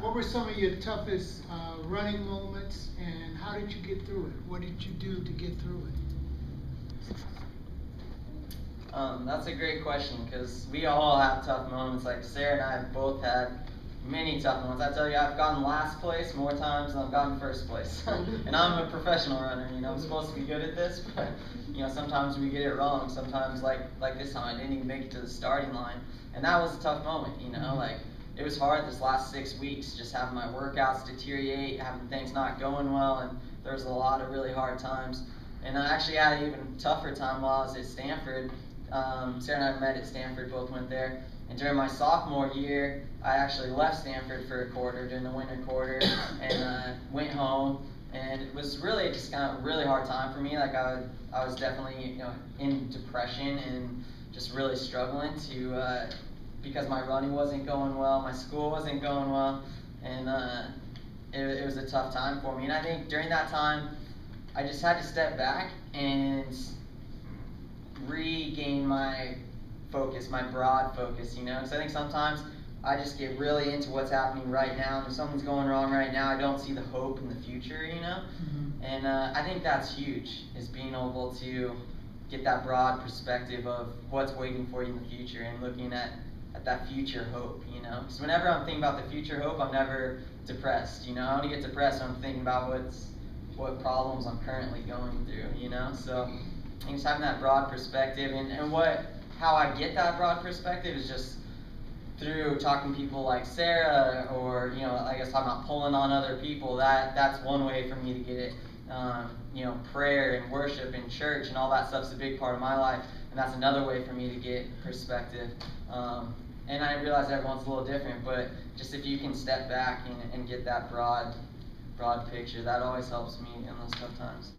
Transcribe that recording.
What were some of your toughest running moments, and how did you get through it? What did you do to get through it? That's a great question, because we all have tough moments. Like Sarah and I have both had many tough moments. I tell you, I've gotten last place more times than I've gotten first place. And I'm a professional runner, you know, I'm supposed to be good at this, but you know, sometimes we get it wrong. Sometimes like this time I didn't even make it to the starting line. And that was a tough moment, you know, like it was hard this last 6 weeks, just having my workouts deteriorate, having things not going well, and there was a lot of really hard times. And I actually had an even tougher time while I was at Stanford. Sarah and I met at Stanford, both went there. And during my sophomore year, I actually left Stanford for a quarter, during the winter quarter, and went home. And it was really just kind of a really hard time for me. Like I was definitely, you know, in depression and just really struggling to, because my running wasn't going well, my school wasn't going well, and it was a tough time for me. And I think during that time, I just had to step back and regain my focus, my broad focus, you know, because I think sometimes I just get really into what's happening right now, and if something's going wrong right now, I don't see the hope in the future, you know. And I think that's huge, is being able to get that broad perspective of what's waiting for you in the future and looking at that future hope, you know. Because whenever I'm thinking about the future hope, I'm never depressed, you know. I only get depressed when I'm thinking about what problems I'm currently going through, you know. So I think just having that broad perspective, and how I get that broad perspective is just through talking to people like Sarah, or, you know, I guess talking about pulling on other people. That's one way for me to get it. You know, prayer and worship and church and all that stuff's a big part of my life, and that's another way for me to get perspective. And I realize everyone's a little different, but just if you can step back and get that broad picture, that always helps me in those tough times.